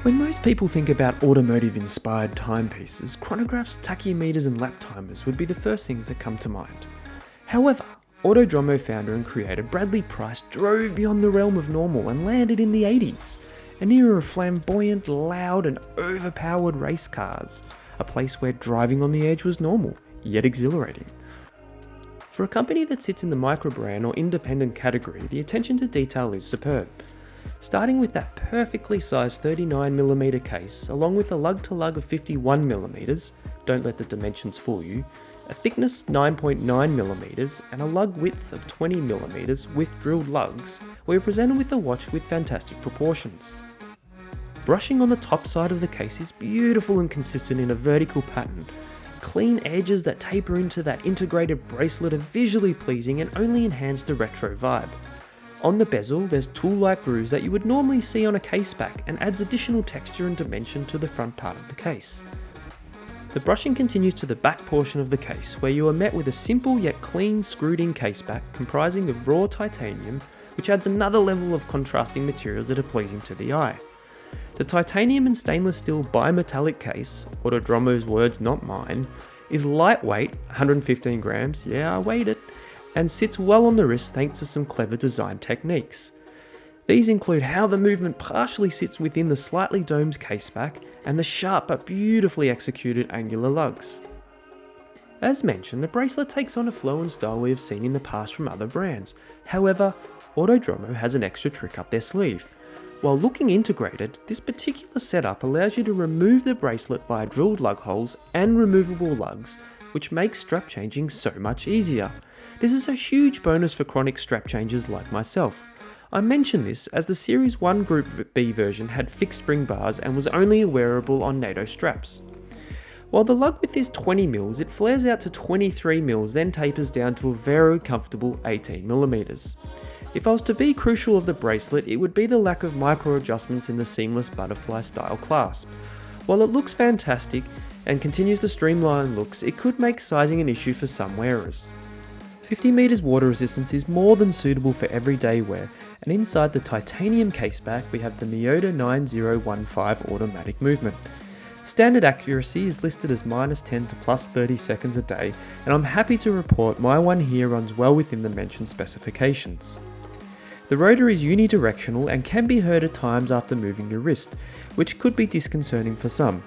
When most people think about automotive-inspired timepieces, chronographs, tachymeters and lap timers would be the first things that come to mind. However, Autodromo founder and creator Bradley Price drove beyond the realm of normal and landed in the 80s, an era of flamboyant, loud and overpowered race cars, a place where driving on the edge was normal, yet exhilarating. For a company that sits in the micro-brand or independent category, the attention to detail is superb. Starting with that perfectly sized 39mm case, along with a lug-to-lug of 51mm, don't let the dimensions fool you, a thickness 9.9mm and a lug width of 20mm with drilled lugs, we are presented with a watch with fantastic proportions. Brushing on the top side of the case is beautiful and consistent in a vertical pattern. Clean edges that taper into that integrated bracelet are visually pleasing and only enhance the retro vibe. On the bezel, there's tool-like grooves that you would normally see on a case back and adds additional texture and dimension to the front part of the case. The brushing continues to the back portion of the case, where you are met with a simple yet clean screwed-in case back comprising of raw titanium, which adds another level of contrasting materials that are pleasing to the eye. The titanium and stainless steel bimetallic case, Autodromo's words not mine, is lightweight, 115 grams, yeah I weighed it, and sits well on the wrist thanks to some clever design techniques. These include how the movement partially sits within the slightly domed caseback and the sharp but beautifully executed angular lugs. As mentioned, the bracelet takes on a flow and style we have seen in the past from other brands. However, Autodromo has an extra trick up their sleeve. While looking integrated, this particular setup allows you to remove the bracelet via drilled lug holes and removable lugs, which makes strap changing so much easier. This is a huge bonus for chronic strap changers like myself. I mention this as the Series 1 Group B version had fixed spring bars and was only wearable on NATO straps. While the lug width is 20mm, it flares out to 23mm, then tapers down to a very comfortable 18mm. If I was to be crucial of the bracelet, it would be the lack of micro adjustments in the seamless butterfly style clasp. While it looks fantastic and continues the streamlined looks, it could make sizing an issue for some wearers. 50 meters water resistance is more than suitable for everyday wear, and inside the titanium caseback we have the Miyota 9015 automatic movement. Standard accuracy is listed as -10 to +30 seconds a day, and I'm happy to report my one here runs well within the mentioned specifications. The rotor is unidirectional and can be heard at times after moving your wrist, which could be disconcerting for some.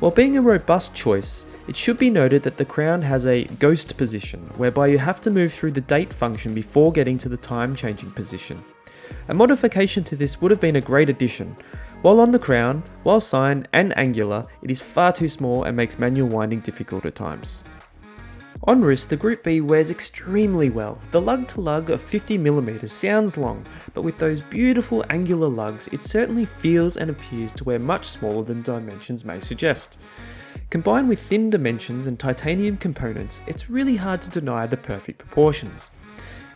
While being a robust choice, it should be noted that the crown has a ghost position, whereby you have to move through the date function before getting to the time changing position. A modification to this would have been a great addition. While on the crown, while signed and angular, it is far too small and makes manual winding difficult at times. On wrist, the Group B wears extremely well. The lug-to-lug of 50mm sounds long, but with those beautiful angular lugs, it certainly feels and appears to wear much smaller than dimensions may suggest. Combined with thin dimensions and titanium components, it's really hard to deny the perfect proportions.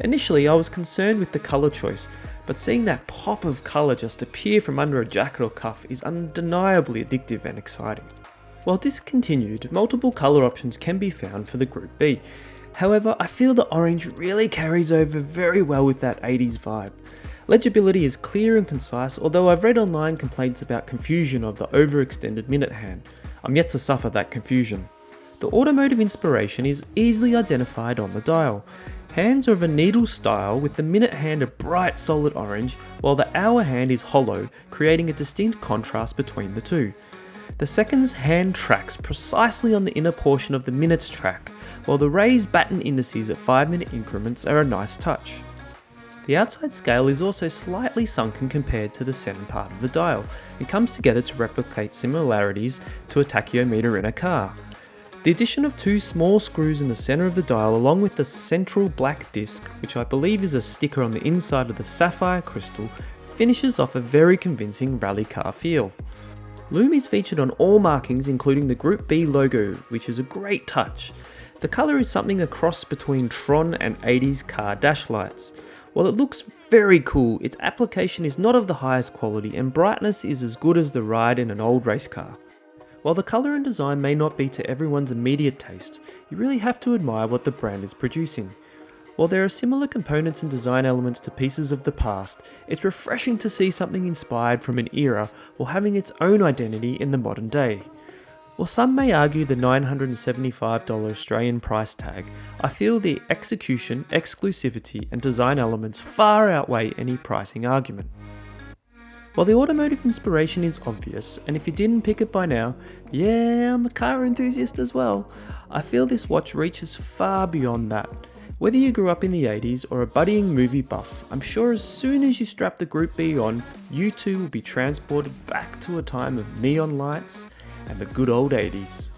Initially, I was concerned with the colour choice, but seeing that pop of colour just appear from under a jacket or cuff is undeniably addictive and exciting. While discontinued, multiple colour options can be found for the Group B. However, I feel the orange really carries over very well with that 80s vibe. Legibility is clear and concise, although I've read online complaints about confusion of the overextended minute hand. I'm yet to suffer that confusion. The automotive inspiration is easily identified on the dial. Hands are of a needle style with the minute hand a bright solid orange, while the hour hand is hollow, creating a distinct contrast between the two. The seconds hand tracks precisely on the inner portion of the minutes track, while the raised batten indices at 5-minute increments are a nice touch. The outside scale is also slightly sunken compared to the center part of the dial, and comes together to replicate similarities to a tachyometer in a car. The addition of two small screws in the center of the dial along with the central black disc, which I believe is a sticker on the inside of the sapphire crystal, finishes off a very convincing rally car feel. Lume is featured on all markings including the Group B logo, which is a great touch. The colour is something a cross between Tron and 80s car dash lights. While it looks very cool, its application is not of the highest quality and brightness is as good as the ride in an old race car. While the colour and design may not be to everyone's immediate taste, you really have to admire what the brand is producing. While there are similar components and design elements to pieces of the past, it's refreshing to see something inspired from an era while having its own identity in the modern day. While some may argue the $975 Australian price tag, I feel the execution, exclusivity, and design elements far outweigh any pricing argument. While the automotive inspiration is obvious, and if you didn't pick it by now, yeah, I'm a car enthusiast as well, I feel this watch reaches far beyond that. Whether you grew up in the 80s or a budding movie buff, I'm sure as soon as you strap the Group B on, you too will be transported back to a time of neon lights and the good old 80s.